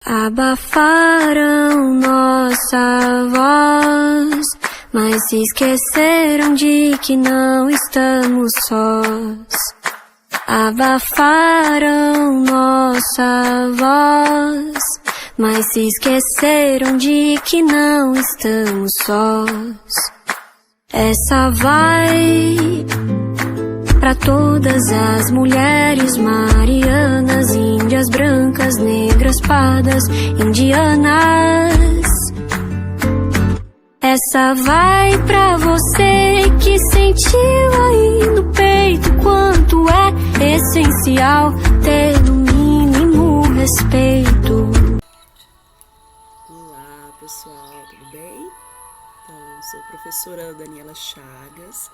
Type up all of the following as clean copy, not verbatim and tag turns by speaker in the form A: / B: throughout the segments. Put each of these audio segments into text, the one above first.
A: Abafaram nossa voz, mas se esqueceram de que não estamos sós. Abafaram nossa voz, mas se esqueceram de que não estamos sós. Essa vai pra todas as mulheres marianas, índias, brancas, negras, pardas, indianas. Essa vai pra você que sentiu aí no peito quanto é essencial ter no mínimo respeito.
B: Olá pessoal, tudo bem? Então, sou a professora Daniela Chagas.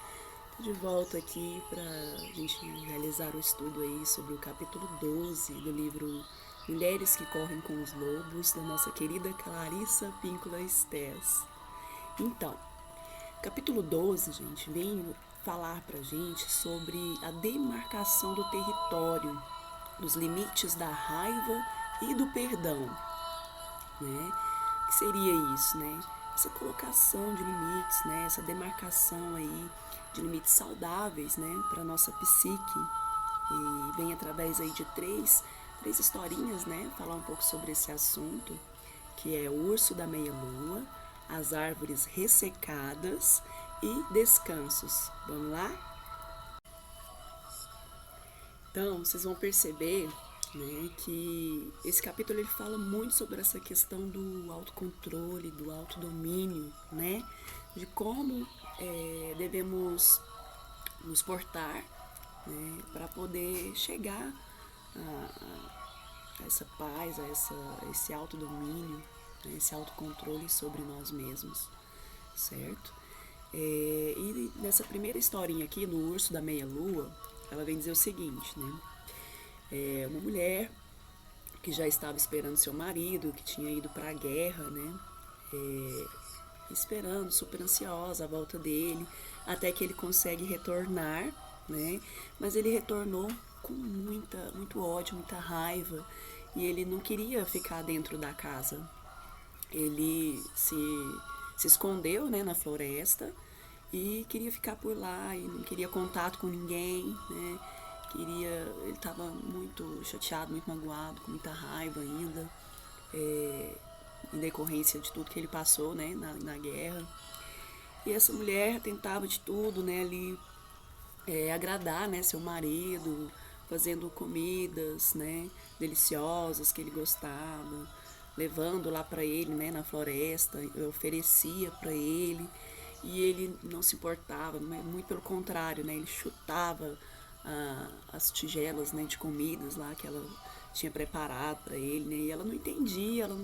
B: De volta aqui para a gente realizar o estudo aí sobre o capítulo 12 do livro Mulheres que Correm com os Lobos, da nossa querida Clarissa Pinkola Estés. Então, capítulo 12, gente, vem falar para a gente sobre a demarcação do território, dos limites da raiva e do perdão, né? O que seria isso, né? Essa colocação de limites, né? Essa demarcação aí de limites saudáveis, né, para nossa psique. E vem através aí de três historinhas, né, falar um pouco sobre esse assunto, que é o urso da meia-lua, as árvores ressecadas e descansos. Vamos lá? Então, vocês vão perceber, né, que esse capítulo ele fala muito sobre essa questão do autocontrole, do autodomínio, né, de como devemos nos portar, né, para poder chegar a essa paz, a esse autodomínio, né, esse autocontrole sobre nós mesmos, certo? E nessa primeira historinha aqui, no Urso da Meia-Lua, ela vem dizer o seguinte, né? Uma mulher que já estava esperando seu marido, que tinha ido para a guerra, né? Esperando, super ansiosa a volta dele, até que ele consegue retornar, né? Mas ele retornou com muito ódio, muita raiva, e ele não queria ficar dentro da casa. Ele se escondeu, né, na floresta e queria ficar por lá e não queria contato com ninguém, né? Ele estava muito chateado, muito magoado, com muita raiva ainda, em decorrência de tudo que ele passou, né, na guerra. E essa mulher tentava de tudo, né, ali agradar, né, seu marido, fazendo comidas, né, deliciosas que ele gostava, levando lá para ele, né, na floresta, oferecia para ele, e ele não se importava, muito pelo contrário, né, ele chutava as tigelas, né, de comidas lá que ela tinha preparado para ele, né, e ela não entendia, ela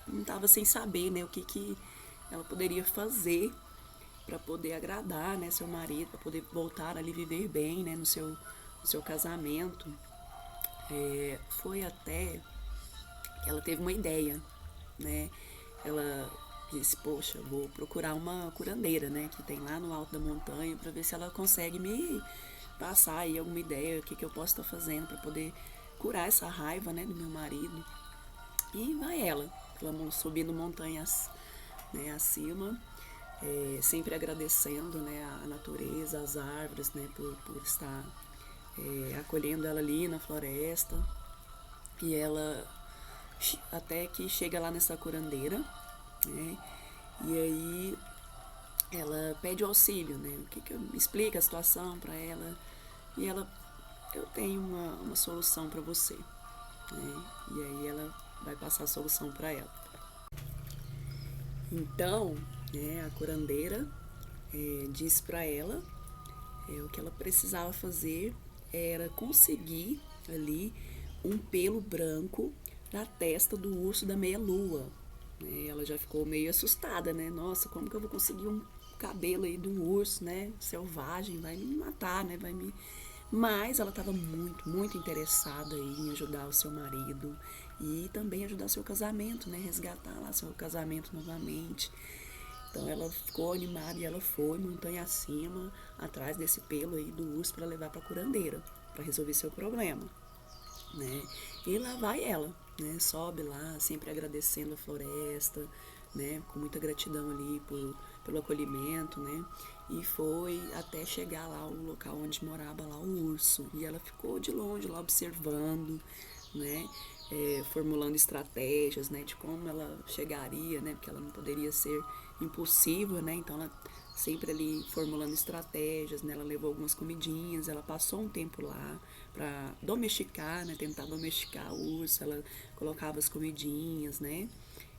B: não estava sem saber, né, o que ela poderia fazer para poder agradar, né, seu marido, para poder voltar ali viver bem, né, no seu casamento. Foi até que ela teve uma ideia, né? Ela disse, poxa, vou procurar uma curandeira, né, que tem lá no alto da montanha, para ver se ela consegue me passar aí alguma ideia, o que eu posso estar fazendo para poder curar essa raiva, né, do meu marido. E vai ela subindo montanhas, né, acima, sempre agradecendo, né, a natureza, as árvores, né, por estar acolhendo ela ali na floresta. E ela até que chega lá nessa curandeira, né, e aí ela pede o auxílio, né, explica a situação para ela, e ela, eu tenho uma solução para você, né, e aí ela vai passar a solução para ela. Então, né, a curandeira disse para ela o que ela precisava fazer era conseguir ali um pelo branco na testa do urso da meia-lua. Ela já ficou meio assustada, né? Nossa, como que eu vou conseguir um cabelo aí de um urso, né? Selvagem, vai me matar, né? Mas ela estava muito interessada em ajudar o seu marido e também ajudar seu casamento, né? Resgatar lá seu casamento novamente. Então ela ficou animada e ela foi montanha acima, atrás desse pelo aí do urso para levar para a curandeira, para resolver seu problema, né? E lá vai ela, né, sobe lá, sempre agradecendo a floresta, né, com muita gratidão ali pelo acolhimento, né, e foi até chegar lá o local onde morava lá o urso, e ela ficou de longe lá observando, né, formulando estratégias, né, de como ela chegaria, né, porque ela não poderia ser impulsiva, né, então ela sempre ali formulando estratégias, né, ela levou algumas comidinhas, ela passou um tempo lá para domesticar, né, tentar domesticar o urso, ela colocava as comidinhas, né,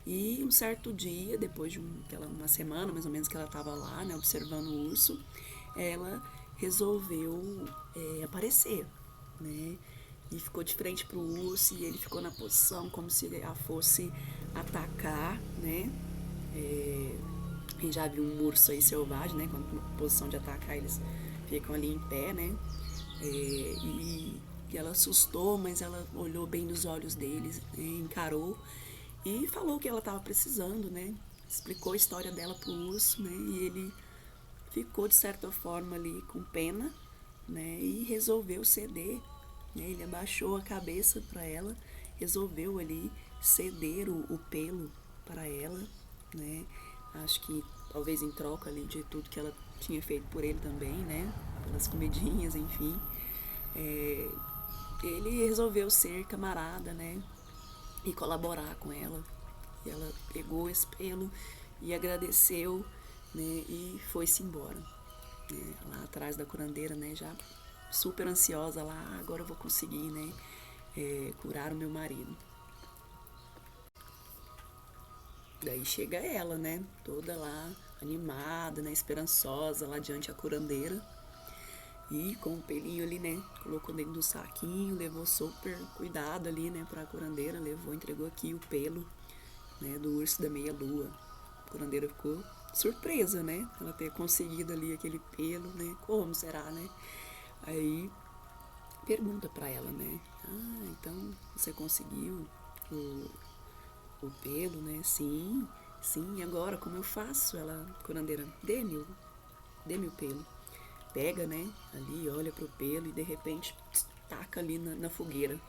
B: e um certo dia, depois de uma semana mais ou menos que ela estava lá, né, observando o urso, ela resolveu aparecer, né, e ficou de frente para o urso e ele ficou na posição como se a fosse atacar, né, quem já viu um urso aí selvagem, né, quando na posição de atacar eles ficam ali em pé, né, e ela assustou, mas ela olhou bem nos olhos deles, encarou e falou o que ela estava precisando, né? Explicou a história dela pro urso, né? E ele ficou de certa forma ali com pena, né? E resolveu ceder, né? Ele abaixou a cabeça para ela, resolveu ali ceder o pelo para ela, né? Acho que talvez em troca ali de tudo que ela tinha feito por ele também, né? Pelas comidinhas, enfim. Ele resolveu ser camarada, né? E colaborar com ela. E ela pegou esse pelo e agradeceu, né? E foi-se embora. Né? Lá atrás da curandeira, né? Já super ansiosa lá, agora eu vou conseguir, né? Curar o meu marido. Daí chega ela, né? Toda lá, animada, né? Esperançosa, lá diante a curandeira. E com o pelinho ali, né? Colocou dentro do saquinho, levou super cuidado ali, né? Pra curandeira, levou, entregou aqui o pelo, né? Do urso da meia-lua. A curandeira ficou surpresa, né? Ela ter conseguido ali aquele pelo, né? Como será, né? Aí pergunta pra ela, né? Ah, então você conseguiu o pelo, né? Sim, sim, e agora como eu faço? Ela, curandeira, dê-me o pelo. Pega, né, ali, olha pro pelo e de repente taca ali na fogueira.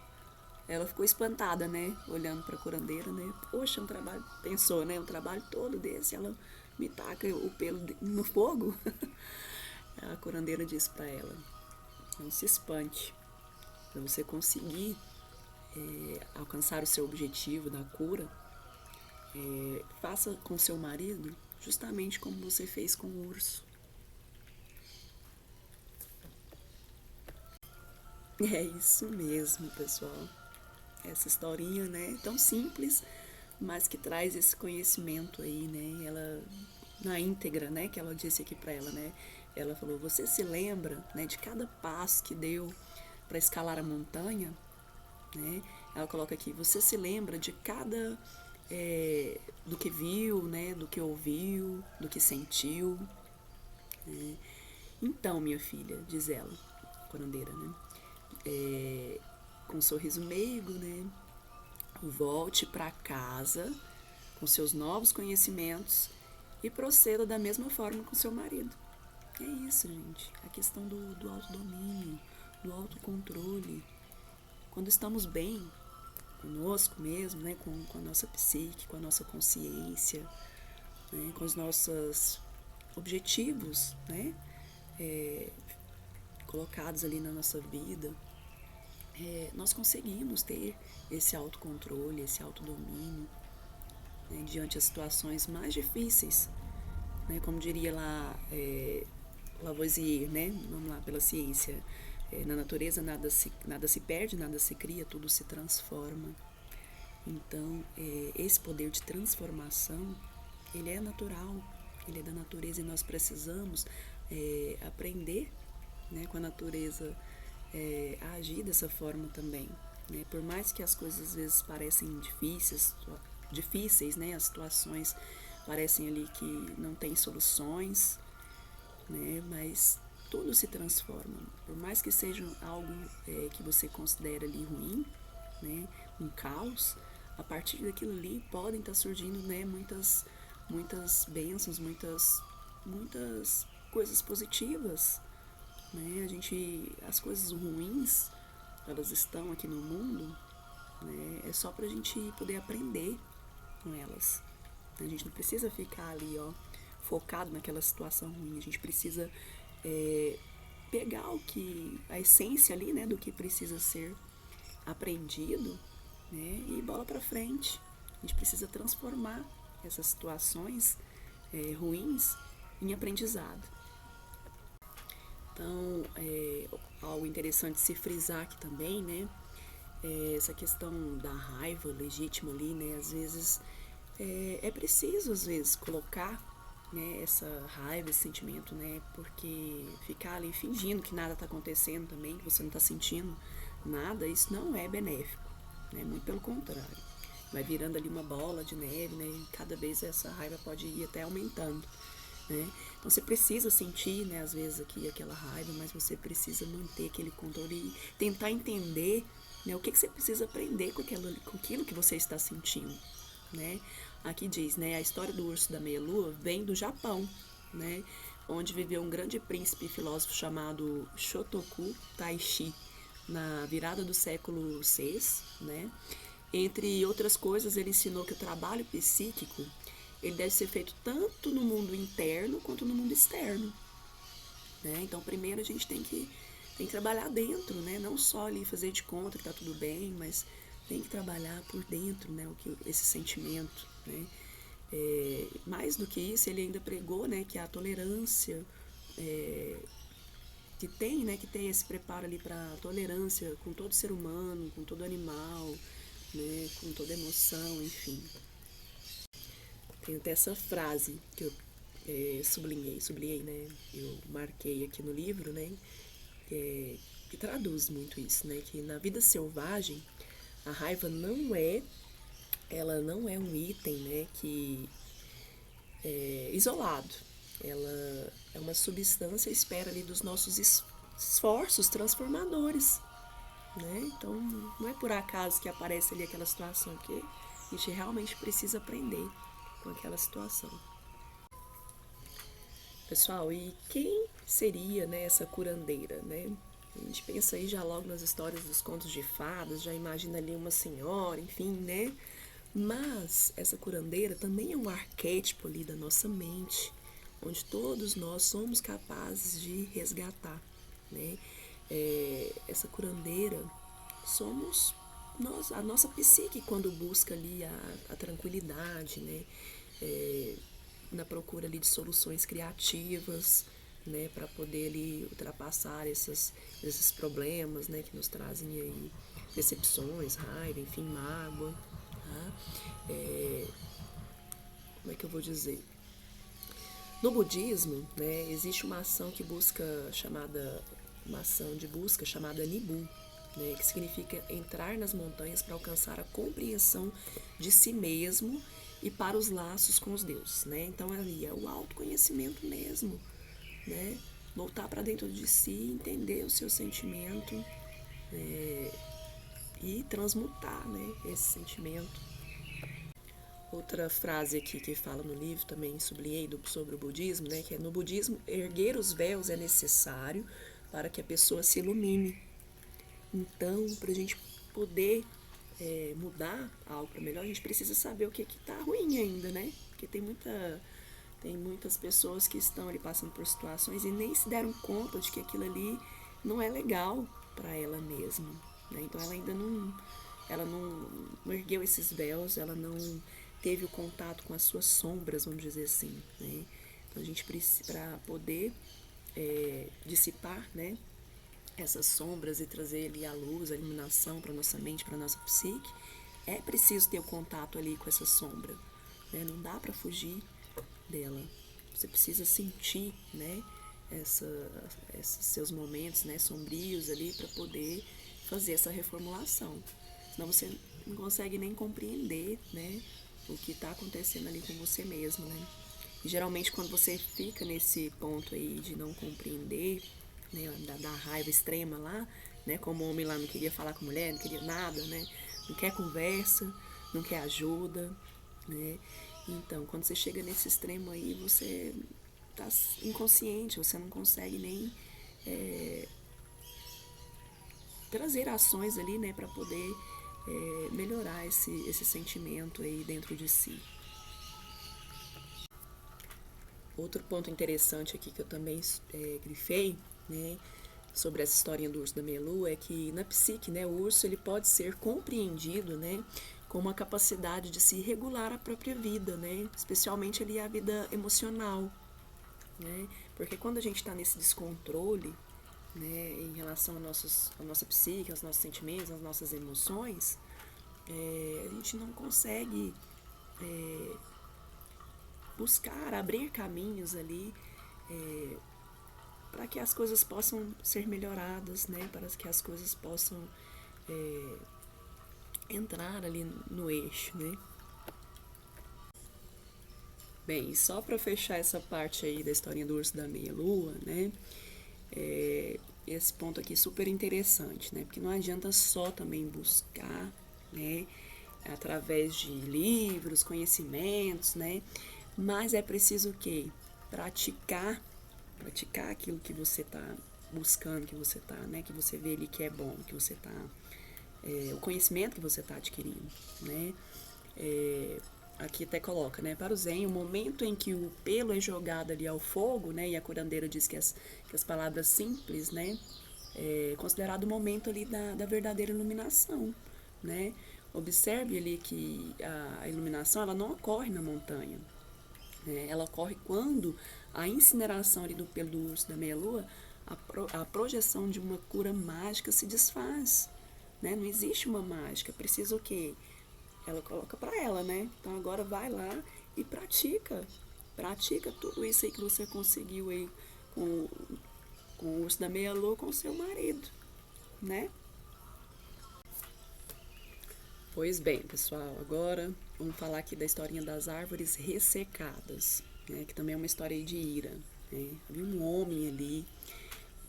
B: Ela ficou espantada, né, olhando pra curandeira, né, poxa, um trabalho, pensou, né, um trabalho todo desse, ela me taca o pelo no fogo. A curandeira disse pra ela, não se espante, pra você conseguir alcançar o seu objetivo da cura, faça com seu marido justamente como você fez com o urso. É isso mesmo, pessoal. Essa historinha, né, tão simples, mas que traz esse conhecimento aí, né? Ela na íntegra, né, que ela disse aqui pra ela, né? Ela falou: "Você se lembra, né, de cada passo que deu para escalar a montanha?", né? Ela coloca aqui: "Você se lembra de cada do que viu, né, do que ouviu, do que sentiu?", né? Então, minha filha, diz ela, curandeira, né? Com um sorriso meigo, né? Volte para casa com seus novos conhecimentos e proceda da mesma forma com seu marido. É isso, gente. A questão do autodomínio, do autocontrole. Quando estamos bem conosco mesmo, né? Com a nossa psique, com a nossa consciência, né? Com os nossos objetivos, né? Colocados ali na nossa vida, nós conseguimos ter esse autocontrole, esse autodomínio, né, diante das situações mais difíceis, né, como diria lá Lavoisier, né, vamos lá, pela ciência, na natureza nada se perde, nada se cria, tudo se transforma. Então, esse poder de transformação, ele é natural, ele é da natureza e nós precisamos aprender, né, com a natureza a agir dessa forma também, né? Por mais que as coisas às vezes parecem difíceis, né? As situações parecem ali que não tem soluções, né? Mas tudo se transforma. Por mais que seja algo que você considera ali ruim, né? Um caos, a partir daquilo ali podem estar surgindo, né? Muitas bênçãos, muitas coisas positivas, né? As coisas ruins, elas estão aqui no mundo, né? É só pra gente poder aprender com elas. A gente não precisa ficar ali, ó, focado naquela situação ruim. A gente precisa pegar a essência ali, né, do que precisa ser aprendido, né, e bola pra frente. A gente precisa transformar essas situações ruins em aprendizado. Então, algo interessante de se frisar aqui também, né, essa questão da raiva legítima ali, né, às vezes é preciso, às vezes, colocar, né, essa raiva, esse sentimento, né, porque ficar ali fingindo que nada está acontecendo também, que você não está sentindo nada, isso não é benéfico, né, muito pelo contrário. Vai virando ali uma bola de neve, né, e cada vez essa raiva pode ir até aumentando, né. Então você precisa sentir, né, às vezes aqui aquela raiva, mas você precisa manter aquele controle e tentar entender, né, o que você precisa aprender com aquilo que você está sentindo, né. Aqui diz, né, a história do urso da meia-lua vem do Japão, né, onde viveu um grande príncipe e filósofo chamado Shotoku Taishi, na virada do século VI, né. Entre outras coisas, ele ensinou que o trabalho psíquico ele deve ser feito tanto no mundo interno quanto no mundo externo, né. Então, primeiro a gente tem que trabalhar dentro, né, não só ali fazer de conta que tá tudo bem, mas tem que trabalhar por dentro, né, esse sentimento, né. Mais do que isso, ele ainda pregou, né, que a tolerância que tem, né, que tem esse preparo ali para tolerância com todo ser humano, com todo animal, né, com toda emoção, enfim. Tem até essa frase que eu sublinhei, né, eu marquei aqui no livro, né, que traduz muito isso, né, que na vida selvagem a raiva ela não é um item, né, que é isolado. Ela é uma substância à espera ali dos nossos esforços transformadores, né? Então, não é por acaso que aparece ali aquela situação, que a gente realmente precisa aprender com aquela situação. Pessoal, e quem seria, né, essa curandeira, né? A gente pensa aí já logo nas histórias dos contos de fadas, já imagina ali uma senhora, enfim, né? Mas essa curandeira também é um arquétipo ali da nossa mente, onde todos nós somos capazes de resgatar, né? Essa curandeira somos nós, a nossa psique, quando busca ali a tranquilidade, né? Na procura ali de soluções criativas, né, para poder ali ultrapassar esses problemas, né, que nos trazem aí decepções, raiva, enfim, mágoa, tá? Como é que eu vou dizer? No budismo, né, existe uma ação uma ação de busca chamada Nibu, né, que significa entrar nas montanhas para alcançar a compreensão de si mesmo e para os laços com os deuses, né? Então ali é o autoconhecimento mesmo, né? Voltar para dentro de si, entender o seu sentimento e transmutar, né, esse sentimento. Outra frase aqui que fala no livro, também sublinhei sobre o budismo, né, que é: no budismo, erguer os véus é necessário para que a pessoa se ilumine. Então, para a gente poder mudar algo para melhor, a gente precisa saber o que está ruim ainda, né? Porque tem muitas pessoas que estão ali passando por situações e nem se deram conta de que aquilo ali não é legal para ela mesma, né? Então ela ainda não ergueu esses véus, ela não teve o contato com as suas sombras, vamos dizer assim, né? Então a gente precisa, para poder dissipar, né, essas sombras e trazer ali a luz, a iluminação para nossa mente, para nossa psique, é preciso ter o contato ali com essa sombra, né? Não dá para fugir dela. Você precisa sentir, né, esses seus momentos, né, sombrios ali para poder fazer essa reformulação. Senão você não consegue nem compreender, né, o que está acontecendo ali com você mesmo, né? E geralmente quando você fica nesse ponto aí de não compreender, né, da raiva extrema lá, né, como o homem lá não queria falar com a mulher, não queria nada, né, não quer conversa, não quer ajuda, né? Então, quando você chega nesse extremo aí, você tá inconsciente, você não consegue nem trazer ações ali, né, para poder melhorar esse sentimento aí dentro de si. Outro ponto interessante aqui que eu também grifei, né, sobre essa historinha do urso da meia-lua, é que na psique, né, o urso ele pode ser compreendido, né, com uma capacidade de se regular a própria vida, né, especialmente ali a vida emocional, né, porque quando a gente está nesse descontrole, né, em relação à nossa psique, aos nossos sentimentos, às nossas emoções, a gente não consegue buscar, abrir caminhos ali para que as coisas possam ser melhoradas, né, para que as coisas possam entrar ali no eixo, né. Bem, só para fechar essa parte aí da historinha do urso da meia-lua, né, esse ponto aqui é super interessante, né, porque não adianta só também buscar, né, através de livros, conhecimentos, né, mas é preciso o quê? Praticar aquilo que você está buscando, que você tá, né, que você vê ali que é bom, que você está, o conhecimento que você está adquirindo, né. Aqui até coloca, né, para o Zen, o momento em que o pelo é jogado ali ao fogo, né, e a curandeira diz que as palavras simples, né, é considerado o momento ali da verdadeira iluminação, né. Observe ali que a iluminação, ela não ocorre na montanha, né, ela ocorre quando a incineração ali do pelo do urso da meia-lua, a projeção de uma cura mágica se desfaz, né, não existe uma mágica, precisa o quê? Ela coloca para ela, né? Então agora vai lá e pratica tudo isso aí que você conseguiu aí com o urso da meia-lua com o seu marido, né? Pois bem, pessoal, agora vamos falar aqui da historinha das árvores ressecadas, né? Que também é uma história aí de ira, né? Havia um homem ali,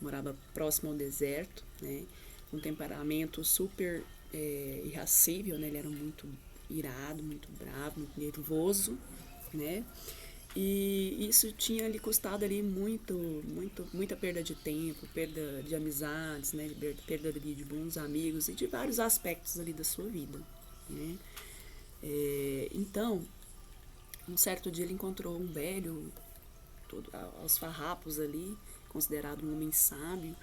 B: morava próximo ao deserto, né? Um temperamento super irascível, né? Ele era muito irado, muito bravo, muito nervoso, né? E isso tinha lhe custado ali muita perda de tempo, perda de amizades, né? Perda ali de bons amigos e de vários aspectos ali da sua vida, né? Então, um certo dia ele encontrou um velho, todo aos farrapos ali, considerado um homem sábio,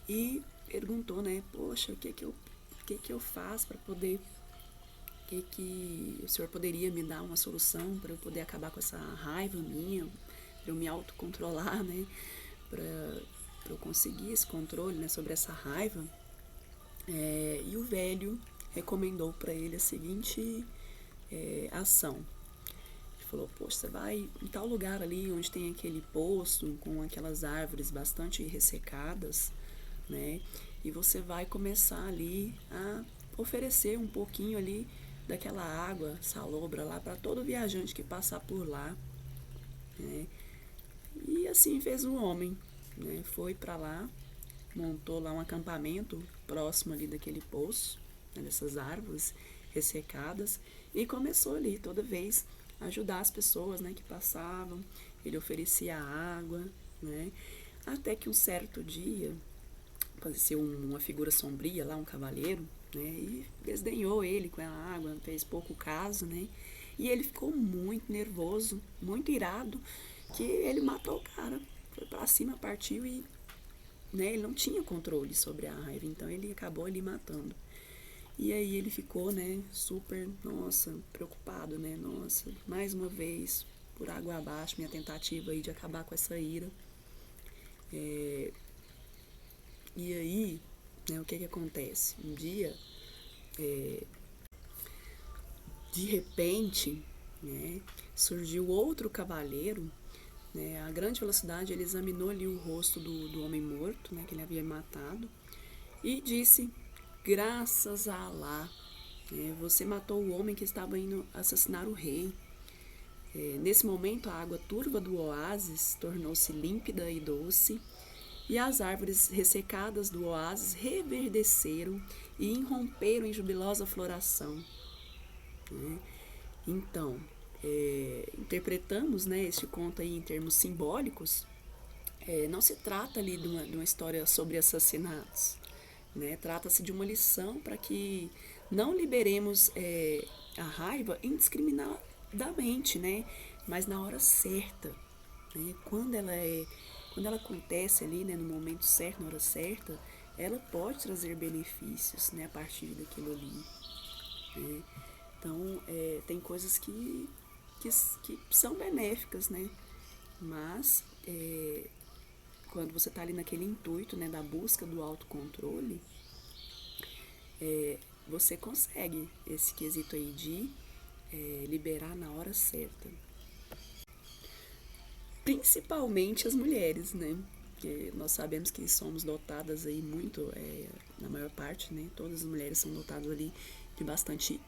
B: e perguntou, né? Poxa, o que eu faço para poder... que o senhor poderia me dar uma solução para eu poder acabar com essa raiva minha, para eu me autocontrolar, né? Para eu conseguir esse controle, né, sobre essa raiva. E o velho recomendou para ele a seguinte ação. Ele falou, poxa, você vai em tal lugar ali onde tem aquele poço com aquelas árvores bastante ressecadas, né? E você vai começar ali a oferecer um pouquinho ali daquela água salobra lá para todo viajante que passar por lá, né? E assim fez um homem, né? Foi para lá, montou lá um acampamento próximo ali daquele poço, né, dessas árvores ressecadas, e começou ali toda vez a ajudar as pessoas, né, que passavam. Ele oferecia água, né? Até que um certo dia apareceu uma figura sombria lá, um cavaleiro, né, e desdenhou ele com a água, fez pouco caso, né, e ele ficou muito nervoso, muito irado, que ele matou o cara, foi pra cima, partiu e, né, ele não tinha controle sobre a raiva, então ele acabou ali matando. E aí ele ficou, né, super, nossa, preocupado, né, nossa, mais uma vez, por água abaixo, minha tentativa aí de acabar com essa ira. E aí, né, o que acontece? Um dia, de repente, né, surgiu outro cavaleiro, né, a grande velocidade, ele examinou ali o rosto do homem morto, né, que ele havia matado, e disse, graças a Alá, né, você matou o homem que estava indo assassinar o rei. Nesse momento, a água turva do oásis tornou-se límpida e doce, e as árvores ressecadas do oásis reverdeceram e irromperam em jubilosa floração. Então, interpretamos, né, este conto aí em termos simbólicos. Não se trata ali de uma história sobre assassinatos, né? Trata-se de uma lição para que Não liberemos a raiva indiscriminadamente, né? Mas na hora certa, né? Quando ela acontece ali, né, no momento certo, na hora certa, ela pode trazer benefícios, né, a partir daquilo ali. Né? Então, tem coisas que são benéficas, né? Mas, quando você está ali naquele intuito, né, da busca do autocontrole, você consegue esse quesito aí de liberar na hora certa. Principalmente as mulheres, né? Porque nós sabemos que somos dotadas aí muito, na maior parte, né? Todas as mulheres são dotadas ali de bastante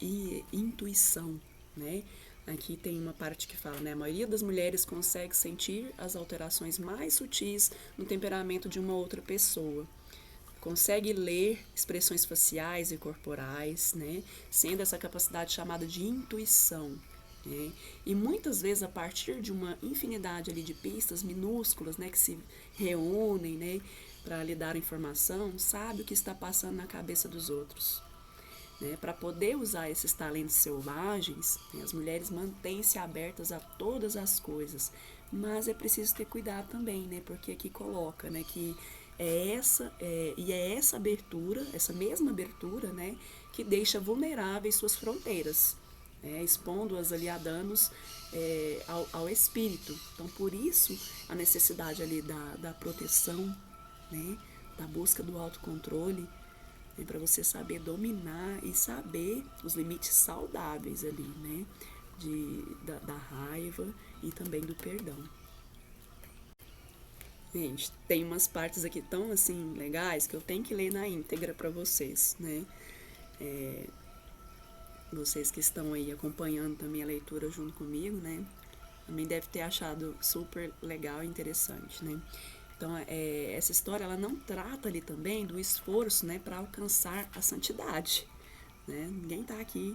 B: intuição, né? Aqui tem uma parte que fala, né? A maioria das mulheres consegue sentir as alterações mais sutis no temperamento de uma outra pessoa. Consegue ler expressões faciais e corporais, né? Sendo essa capacidade chamada de intuição. Né? E muitas vezes a partir de uma infinidade ali de pistas minúsculas, né, que se reúnem, né, para lhe dar informação, sabe o que está passando na cabeça dos outros. Né? Para poder usar esses talentos selvagens, né, as mulheres mantêm-se abertas a todas as coisas, mas é preciso ter cuidado também, né, porque aqui coloca, né, que é essa abertura, essa mesma abertura, né, que deixa vulneráveis suas fronteiras, expondo-as ali a danos ao espírito. Então, por isso, a necessidade ali da proteção, né, da busca do autocontrole, né, para você saber dominar e saber os limites saudáveis ali, né, da raiva e também do perdão. Gente, tem umas partes aqui tão assim legais que eu tenho que ler na íntegra para vocês, né? Vocês que estão aí acompanhando também a leitura junto comigo, né? Também deve ter achado super legal e interessante, né? Então, essa história, ela não trata ali também do esforço, né, para alcançar a santidade, né? Ninguém está aqui,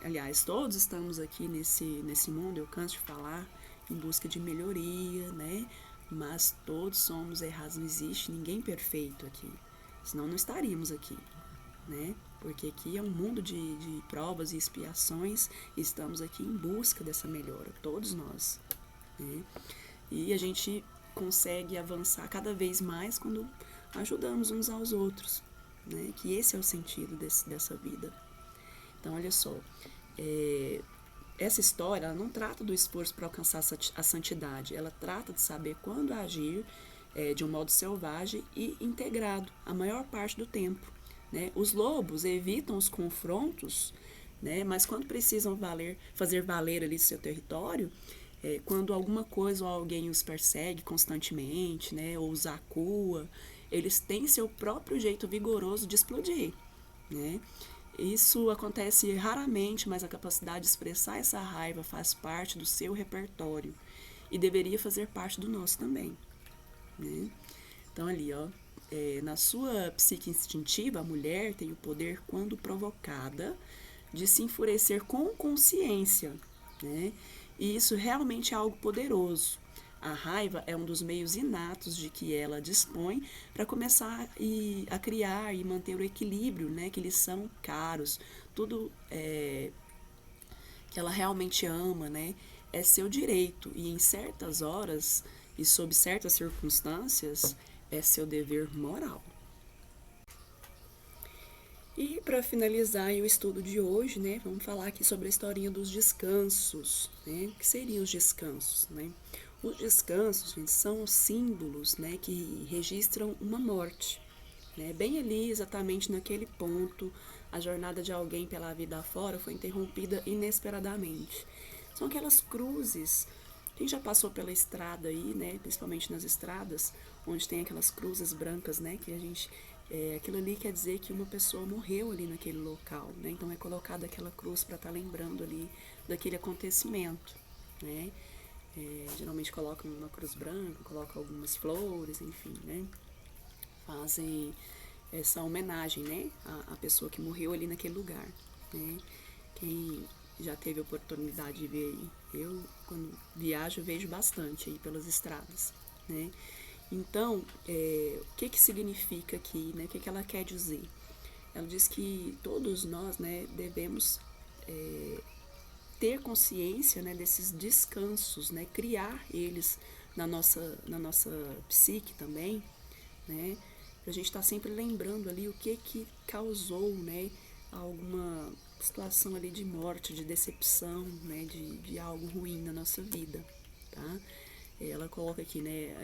B: aliás, todos estamos aqui nesse mundo, eu canso de falar, em busca de melhoria, né? Mas todos somos errados, não existe ninguém perfeito aqui, senão não estaríamos aqui, né? Porque aqui é um mundo de provas e expiações e estamos aqui em busca dessa melhora, todos nós, né? E a gente consegue avançar cada vez mais quando ajudamos uns aos outros, né? Que esse é o sentido dessa vida. Então, olha só, essa história ela não trata do esforço para alcançar a santidade, ela trata de saber quando agir de um modo selvagem e integrado a maior parte do tempo. Né? Os lobos evitam os confrontos, né? Mas quando precisam fazer valer ali seu território, quando alguma coisa ou alguém os persegue constantemente, né? Ou os acua, eles têm seu próprio jeito vigoroso de explodir. Né? Isso acontece raramente, mas a capacidade de expressar essa raiva faz parte do seu repertório e deveria fazer parte do nosso também. Né? Então ali, ó, na sua psique instintiva, a mulher tem o poder, quando provocada, de se enfurecer com consciência, né? E isso realmente é algo poderoso. A raiva é um dos meios inatos de que ela dispõe para começar a criar e manter o equilíbrio, né, que lhes são caros. Tudo que ela realmente ama, né, é seu direito. E em certas horas e sob certas circunstâncias, é seu dever moral. E para finalizar o estudo de hoje, né, vamos falar aqui sobre a historinha dos descansos, né? O que seriam os descansos, né? Os descansos, gente, são símbolos, né, que registram uma morte, né? Bem ali, exatamente naquele ponto, a jornada de alguém pela vida afora foi interrompida inesperadamente. São aquelas cruzes. Quem já passou pela estrada aí, né, principalmente nas estradas, onde tem aquelas cruzes brancas, né, que a gente... aquilo ali quer dizer que uma pessoa morreu ali naquele local, né? Então é colocada aquela cruz para estar lembrando ali daquele acontecimento, né? Geralmente colocam uma cruz branca, colocam algumas flores, enfim, né? Fazem essa homenagem, né, à pessoa que morreu ali naquele lugar, né? Quem já teve a oportunidade de ver aí, eu quando viajo vejo bastante aí pelas estradas, né? Então, o que significa aqui, né? O que ela quer dizer? ela diz que todos nós, né, devemos ter consciência, né, desses descansos, né, criar eles na nossa psique também, né, pra gente estar sempre lembrando ali o que causou, né, alguma situação ali de morte, de decepção, né, de algo ruim na nossa vida, tá? Ela coloca aqui, né,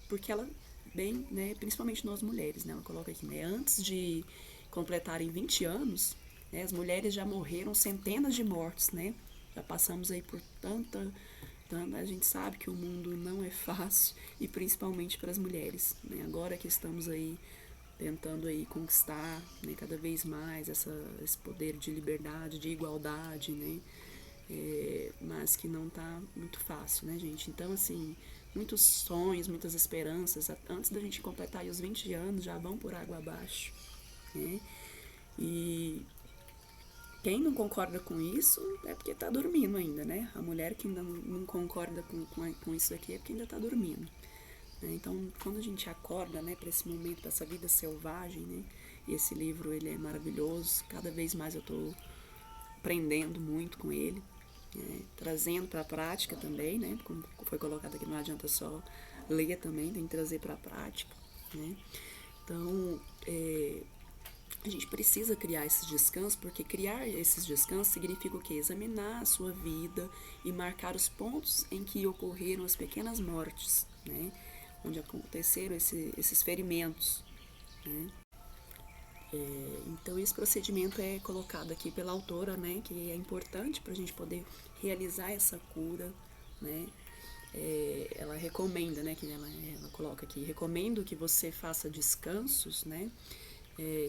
B: porque ela, bem, né, principalmente nós mulheres, né, ela coloca aqui, né, antes de completarem 20 anos, né, as mulheres já morreram centenas de mortes, né, já passamos aí por tanta, a gente sabe que o mundo não é fácil, e principalmente para as mulheres, né, agora que estamos aí tentando aí conquistar, né, cada vez mais esse poder de liberdade, de igualdade, né, mas que não tá muito fácil, né, gente? Então, assim, muitos sonhos, muitas esperanças, antes da gente completar aí os 20 anos, já vão por água abaixo, né? E quem não concorda com isso é porque tá dormindo ainda, né? A mulher que ainda não concorda com isso aqui é porque ainda tá dormindo. Então, quando a gente acorda, né, para esse momento, para essa vida selvagem, né, e esse livro ele é maravilhoso, cada vez mais eu estou aprendendo muito com ele, né, trazendo para a prática também, né, como foi colocado aqui, não adianta só ler também, tem que trazer para a prática, né. Então, a gente precisa criar esses descansos, porque criar esses descansos significa o quê? Examinar a sua vida e marcar os pontos em que ocorreram as pequenas mortes, né? Onde aconteceram esses ferimentos, né? Então esse procedimento é colocado aqui pela autora, né? Que é importante para a gente poder realizar essa cura, né? Ela recomenda, né? Que ela coloca aqui, recomendo que você faça descansos, né?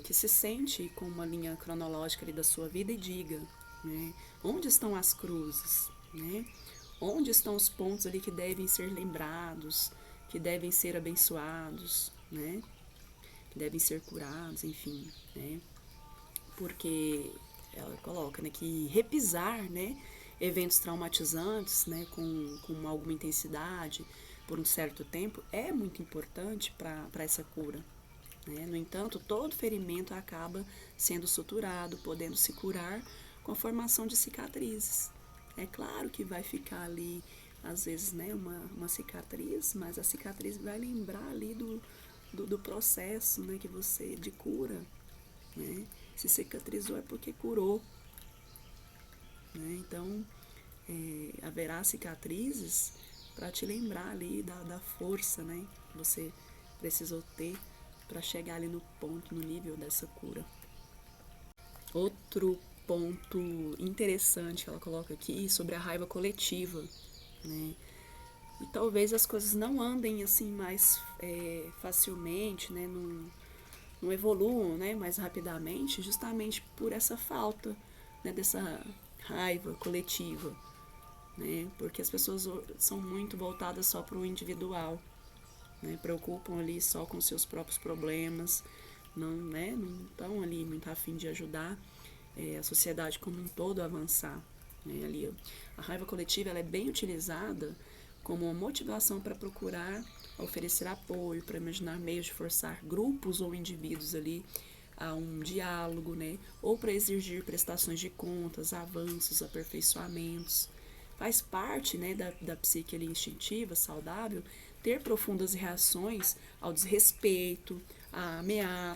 B: Que se sente com uma linha cronológica ali da sua vida e diga, né? Onde estão as cruzes, né? Onde estão os pontos ali que devem ser lembrados, que devem ser abençoados, né? Que devem ser curados, enfim, né? Porque ela coloca, né, que repisar, né, eventos traumatizantes, né, com alguma intensidade por um certo tempo é muito importante para essa cura, né? No entanto, todo ferimento acaba sendo suturado, podendo se curar com a formação de cicatrizes. É claro que vai ficar ali, às vezes, né, uma cicatriz, mas a cicatriz vai lembrar ali do processo, né, que você, de cura, né? Se cicatrizou é porque curou, né? Então, haverá cicatrizes para te lembrar ali da força, né, que você precisou ter para chegar ali no ponto, no nível dessa cura. Outro ponto interessante que ela coloca aqui sobre a raiva coletiva, né? E talvez as coisas não andem assim mais facilmente, né? Não evoluam, né, mais rapidamente, justamente por essa falta, né, dessa raiva coletiva, né? Porque as pessoas são muito voltadas só para o individual, né, preocupam ali só com seus próprios problemas, não estão ali muito a fim de ajudar a sociedade como um todo a avançar, né, ali. A raiva coletiva ela é bem utilizada como uma motivação para procurar oferecer apoio, para imaginar meios de forçar grupos ou indivíduos ali a um diálogo, né, ou para exigir prestações de contas, avanços, aperfeiçoamentos. Faz parte, né, da psique ali instintiva, saudável, ter profundas reações ao desrespeito,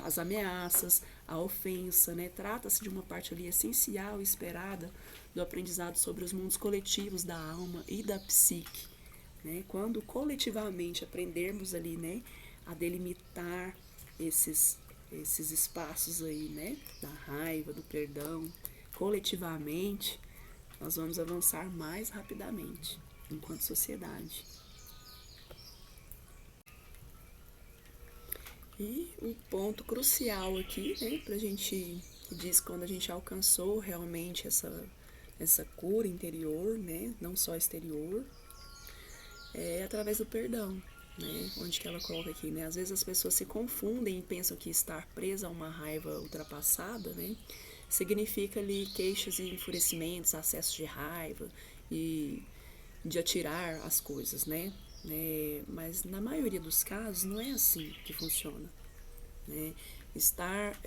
B: às ameaças, à ofensa, né? Trata-se de uma parte ali essencial e esperada do aprendizado sobre os mundos coletivos da alma e da psique, né? Quando coletivamente aprendermos ali, né, a delimitar esses espaços aí, né, da raiva, do perdão, coletivamente, nós vamos avançar mais rapidamente enquanto sociedade. E um ponto crucial aqui, né, pra gente, que diz quando a gente alcançou realmente essa cura interior, né, não só exterior, é através do perdão, né, onde que ela coloca aqui, né, às vezes as pessoas se confundem e pensam que estar presa a uma raiva ultrapassada, né, significa ali queixas e enfurecimentos, acessos de raiva e de atirar as coisas, né? Mas na maioria dos casos não é assim que funciona, né? Estar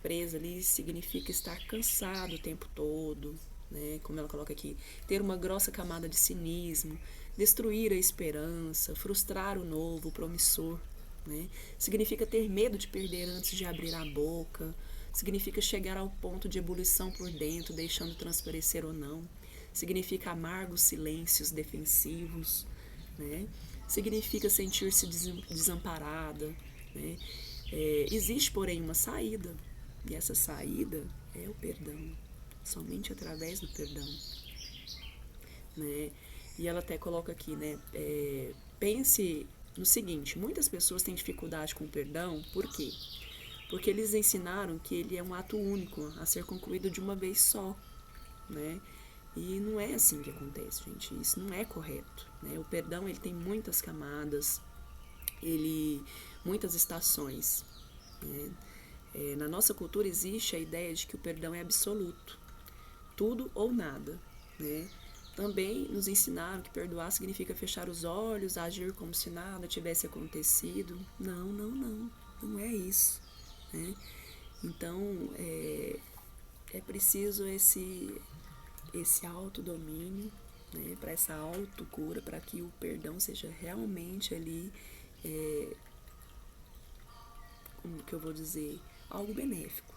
B: presa ali significa estar cansado o tempo todo, né? Como ela coloca aqui, ter uma grossa camada de cinismo, destruir a esperança, frustrar o novo, o promissor, né? Significa ter medo de perder antes de abrir a boca, significa chegar ao ponto de ebulição por dentro, deixando transparecer ou não, significa amargos silêncios defensivos, né? Significa sentir-se desamparada, né? Existe, porém, uma saída, e essa saída é o perdão, somente através do perdão, né? E ela até coloca aqui, né? Pense no seguinte: muitas pessoas têm dificuldade com o perdão, por quê? Porque eles ensinaram que ele é um ato único, a ser concluído de uma vez só, né? E não é assim que acontece, gente. Isso não é correto, né? O perdão, ele tem muitas camadas, muitas estações, né? Na nossa cultura existe a ideia de que o perdão é absoluto, tudo ou nada, né? Também nos ensinaram que perdoar significa fechar os olhos, agir como se nada tivesse acontecido. Não, não, não, não é isso, né? Então, é preciso esse autodomínio, né, para essa autocura, para que o perdão seja realmente ali, como que eu vou dizer, algo benéfico.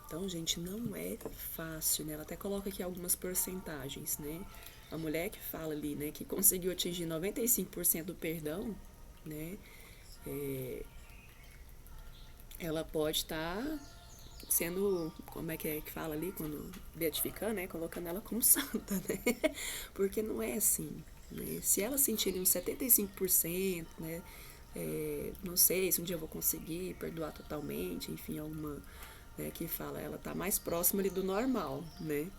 B: Então, gente, não é fácil, né? Ela até coloca aqui algumas porcentagens, né? A mulher que fala ali, né, que conseguiu atingir 95% do perdão, né, ela pode estar sendo, como é que fala ali, quando beatificando, né, colocando ela como santa, né, porque não é assim, né, se ela sentir ali uns 75%, né, não sei se um dia eu vou conseguir perdoar totalmente, enfim, alguma, né, que fala, ela tá mais próxima ali do normal, né,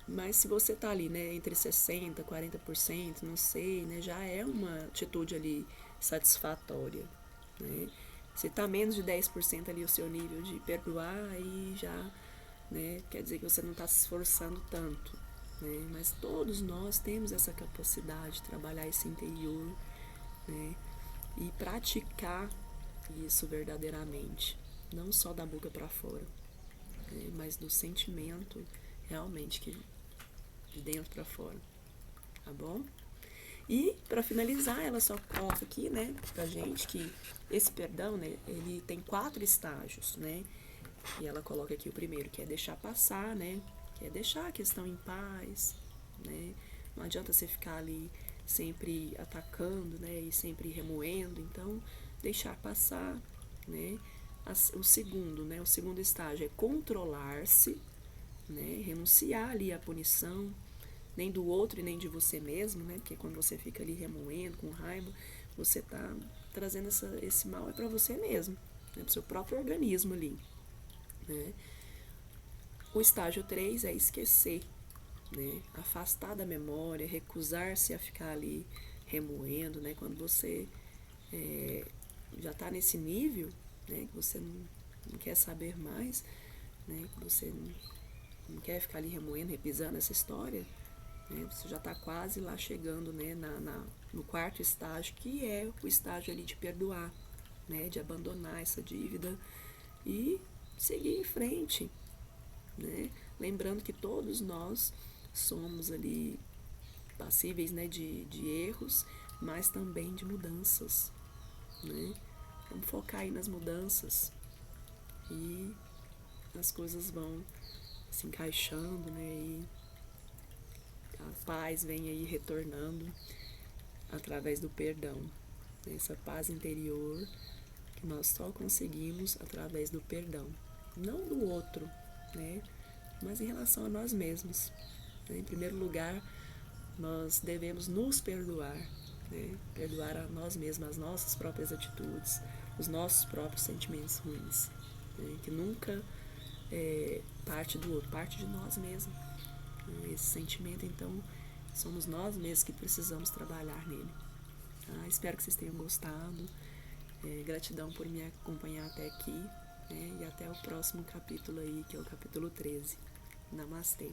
B: mas se você tá ali, né, entre 60%, 40%, não sei, né, já é uma atitude ali satisfatória, né. Se está menos de 10% ali o seu nível de perdoar, aí já, né, quer dizer que você não está se esforçando tanto, né? Mas todos nós temos essa capacidade de trabalhar esse interior, né, e praticar isso verdadeiramente, não só da boca para fora, né, mas do sentimento realmente que de dentro para fora, tá bom? E, para finalizar, ela só coloca aqui, né, pra gente que esse perdão, né, ele tem 4 estágios, né, e ela coloca aqui o primeiro, que é deixar passar, né, que é deixar a questão em paz, né, não adianta você ficar ali sempre atacando, né, e sempre remoendo, então, deixar passar, né. O segundo estágio é controlar-se, né, renunciar ali à punição, nem do outro e nem de você mesmo, né? Porque quando você fica ali remoendo, com raiva, você tá trazendo esse mal para você mesmo, né? Para o seu próprio organismo ali, né? O estágio 3 é esquecer, né? Afastar da memória, recusar-se a ficar ali remoendo, né? Quando você já está nesse nível, né? Que você não quer saber mais, né? Que você não quer ficar ali remoendo, repisando essa história, né? Você já está quase lá chegando, né, no 4º estágio, que é o estágio ali de perdoar, né, de abandonar essa dívida e seguir em frente, né? Lembrando que todos nós somos ali passíveis, né, de erros, mas também de mudanças, né? Vamos focar aí nas mudanças e as coisas vão se encaixando, né, e a paz vem aí retornando através do perdão, né? Essa paz interior que nós só conseguimos através do perdão, não do outro, né, mas em relação a nós mesmos, né? Em primeiro lugar, nós devemos nos perdoar, né? Perdoar a nós mesmos, as nossas próprias atitudes, os nossos próprios sentimentos ruins, né? Que nunca parte do outro, parte de nós mesmos. Esse sentimento, então, somos nós mesmos que precisamos trabalhar nele. Espero que vocês tenham gostado. Gratidão por me acompanhar até aqui, né? E até o próximo capítulo aí, que é o capítulo 13. Namastê.